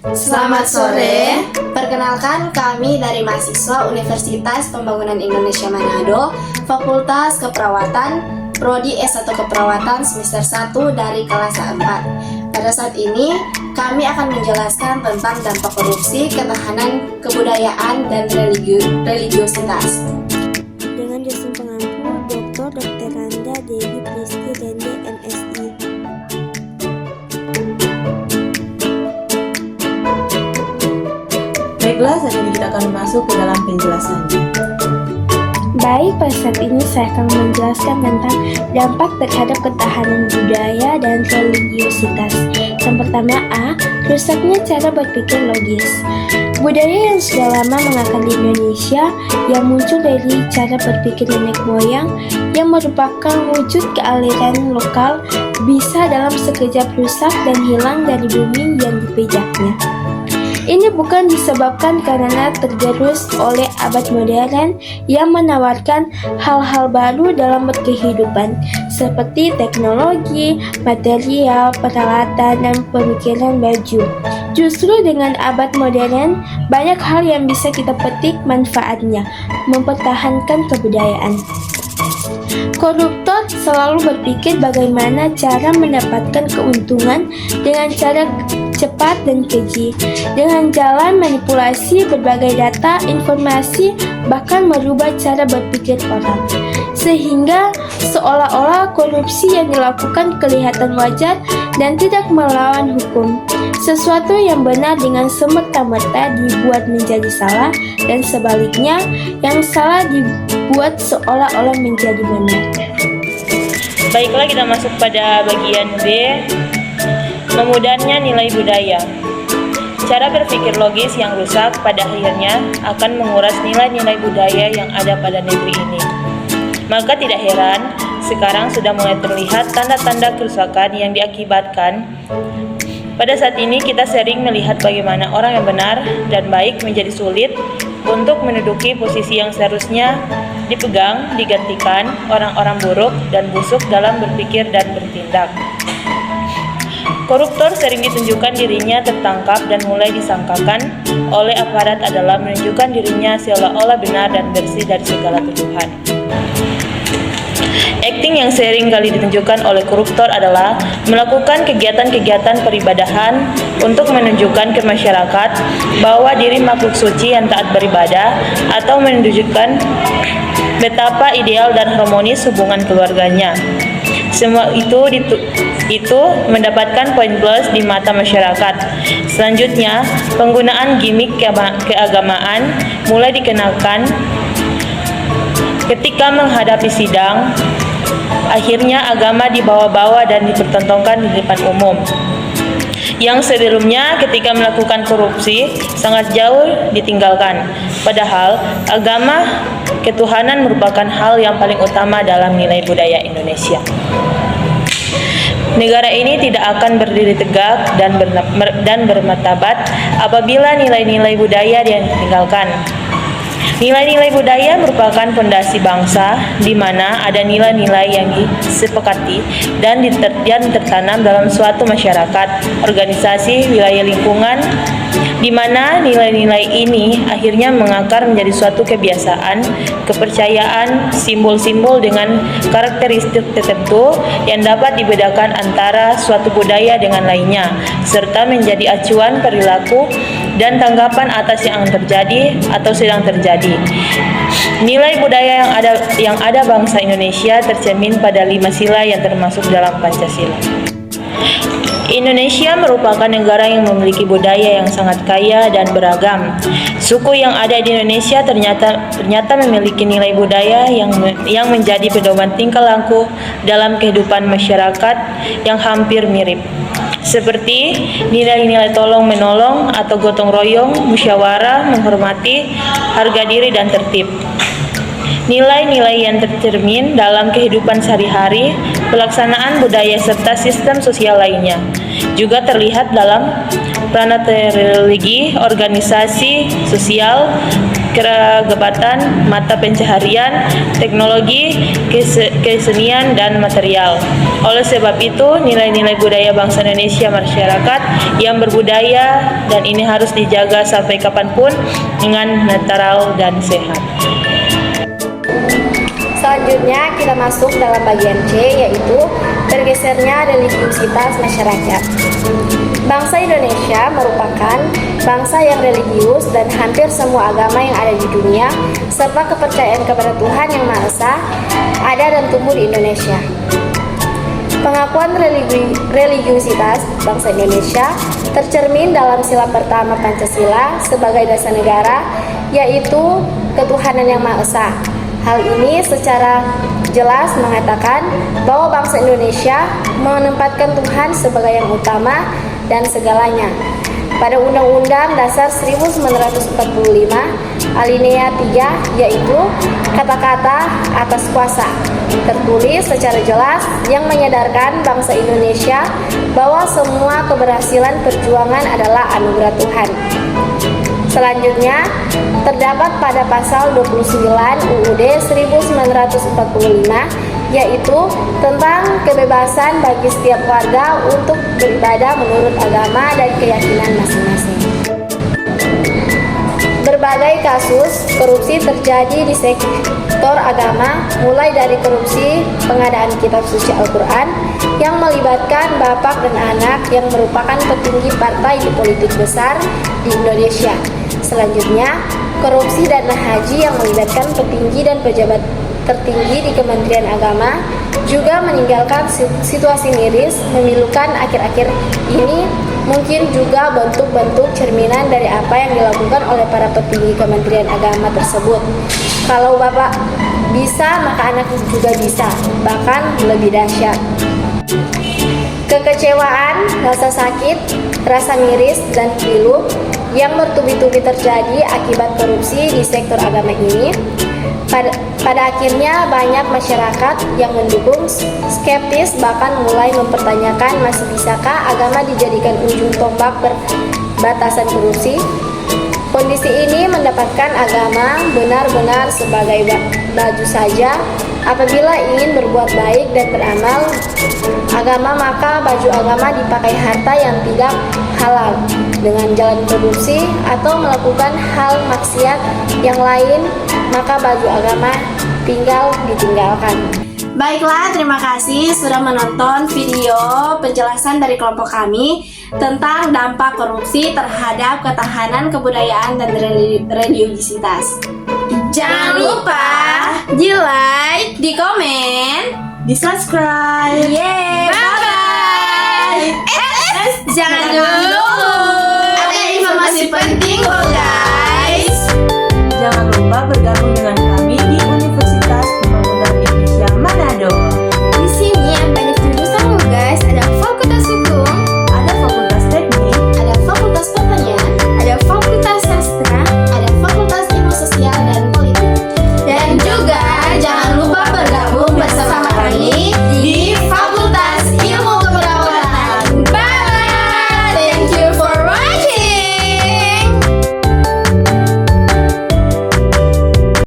Selamat sore, perkenalkan kami dari mahasiswa Universitas Pembangunan Indonesia Manado, Fakultas Keperawatan, Prodi S1 Keperawatan semester 1 dari kelas 4. Pada saat ini, kami akan menjelaskan tentang dampak korupsi, ketahanan, kebudayaan, dan religiositas. Dengan dosen pengampu Dr. Randa Dewi Pristi Dende MSI. Baiklah, saat ini kita akan masuk ke dalam penjelasannya. Baik, pada saat ini saya akan menjelaskan tentang dampak terhadap ketahanan budaya dan religiositas. Yang pertama A, rusaknya cara berpikir logis. Budaya yang sudah lama mengakar di Indonesia yang muncul dari cara berpikir nenek moyang yang merupakan wujud kealiran lokal bisa dalam sekejap rusak dan hilang dari bumi yang dipijaknya. Ini bukan disebabkan karena tergerus oleh abad modern yang menawarkan hal-hal baru dalam berkehidupan seperti teknologi, material, peralatan, dan pemikiran baju. Justru dengan abad modern, banyak hal yang bisa kita petik manfaatnya, mempertahankan kebudayaan. Koruptor selalu berpikir bagaimana cara mendapatkan keuntungan dengan cara cepat dan keji, dengan jalan manipulasi berbagai data, informasi, bahkan merubah cara berpikir orang. Sehingga seolah-olah korupsi yang dilakukan kelihatan wajar dan tidak melawan hukum. Sesuatu yang benar dengan semerta-merta dibuat menjadi salah, dan sebaliknya, yang salah dibuat seolah-olah menjadi benar. Baiklah, kita masuk pada bagian B, memudahnya nilai budaya. Cara berpikir logis yang rusak pada akhirnya akan menguras nilai-nilai budaya yang ada pada negeri ini. Maka tidak heran, sekarang sudah mulai terlihat tanda-tanda kerusakan yang diakibatkan. Pada saat ini kita sering melihat bagaimana orang yang benar dan baik menjadi sulit untuk menduduki posisi yang seharusnya dipegang, digantikan orang-orang buruk dan busuk dalam berpikir dan bertindak. Koruptor sering ditunjukkan dirinya tertangkap dan mulai disangkakan oleh aparat adalah menunjukkan dirinya seolah-olah benar dan bersih dari segala tuduhan. Akting yang sering kali ditunjukkan oleh koruptor adalah melakukan kegiatan-kegiatan peribadahan untuk menunjukkan ke masyarakat bahwa diri makhluk suci yang taat beribadah atau menunjukkan betapa ideal dan harmonis hubungan keluarganya. Semua itu mendapatkan poin plus di mata masyarakat. Selanjutnya, penggunaan gimmick keagamaan mulai dikenakan ketika menghadapi sidang. Akhirnya agama dibawa-bawa dan dipertontonkan di depan umum. Yang sebelumnya ketika melakukan korupsi sangat jauh ditinggalkan. Padahal agama ketuhanan merupakan hal yang paling utama dalam nilai budaya Indonesia. Negara ini tidak akan berdiri tegak dan bermartabat apabila nilai-nilai budaya yang ditinggalkan. Nilai-nilai budaya merupakan fondasi bangsa, di mana ada nilai-nilai yang disepakati dan tertanam dalam suatu masyarakat, organisasi, wilayah lingkungan, di mana nilai-nilai ini akhirnya mengakar menjadi suatu kebiasaan, kepercayaan, simbol-simbol dengan karakteristik tertentu yang dapat dibedakan antara suatu budaya dengan lainnya, serta menjadi acuan perilaku dan tanggapan atas yang terjadi atau sedang terjadi. Nilai budaya yang ada bangsa Indonesia tercermin pada 5 sila yang termasuk dalam Pancasila. Indonesia merupakan negara yang memiliki budaya yang sangat kaya dan beragam. Suku yang ada di Indonesia ternyata memiliki nilai budaya yang menjadi pedoman tingkah laku dalam kehidupan masyarakat yang hampir mirip. Seperti nilai-nilai tolong-menolong atau gotong royong, musyawarah, menghormati, harga diri, dan tertib. Nilai-nilai yang tercermin dalam kehidupan sehari-hari, pelaksanaan budaya serta sistem sosial lainnya juga terlihat dalam peran religi, organisasi sosial, keragabatan mata pencaharian, teknologi, kesenian, dan material. Oleh sebab itu, nilai-nilai budaya bangsa Indonesia masyarakat yang berbudaya dan ini harus dijaga sampai kapanpun dengan netral dan sehat. Selanjutnya kita masuk dalam bagian C, yaitu bergesernya religiusitas masyarakat. Bangsa Indonesia merupakan bangsa yang religius dan hampir semua agama yang ada di dunia serta kepercayaan kepada Tuhan Yang Maha Esa ada dan tumbuh di Indonesia. Pengakuan religiusitas bangsa Indonesia tercermin dalam sila pertama Pancasila sebagai dasar negara, yaitu ketuhanan Yang Maha Esa. Hal ini secara jelas mengatakan bahwa bangsa Indonesia menempatkan Tuhan sebagai yang utama dan segalanya. Pada Undang-Undang Dasar 1945 alinea 3, yaitu kata-kata atas kuasa, tertulis secara jelas yang menyadarkan bangsa Indonesia bahwa semua keberhasilan perjuangan adalah anugerah Tuhan. Selanjutnya, terdapat pada pasal 29 UUD 1945, yaitu tentang kebebasan bagi setiap warga untuk beribadah menurut agama dan keyakinan masing-masing. Berbagai kasus korupsi terjadi di sektor agama, mulai dari korupsi pengadaan kitab suci Al-Quran yang melibatkan bapak dan anak yang merupakan petinggi partai di politik besar di Indonesia. Selanjutnya, korupsi dana haji yang melibatkan petinggi dan pejabat tertinggi di Kementerian Agama juga meninggalkan situasi miris memilukan akhir-akhir ini, mungkin juga bentuk-bentuk cerminan dari apa yang dilakukan oleh para petinggi Kementerian Agama tersebut. Kalau bapak bisa, maka anak juga bisa, bahkan lebih dahsyat. Kekecewaan, rasa sakit, rasa miris, dan pilu yang bertubi-tubi terjadi akibat korupsi di sektor agama ini, pada akhirnya banyak masyarakat yang mendukung, skeptis, bahkan mulai mempertanyakan masih bisakah agama dijadikan ujung tombak perbatasan korupsi. Kondisi ini mendapatkan agama benar-benar sebagai baju saja. Apabila ingin berbuat baik dan beramal agama, maka baju agama dipakai harta yang tidak halal dengan jalan korupsi atau melakukan hal maksiat yang lain, maka baju agama tinggal ditinggalkan. Baiklah, terima kasih sudah menonton video penjelasan dari kelompok kami tentang dampak korupsi terhadap ketahanan kebudayaan dan religiusitas. Jangan lupa di like, di komen, Di subscribe. yeay, bye-bye. Jangan dulu, ada informasi penting.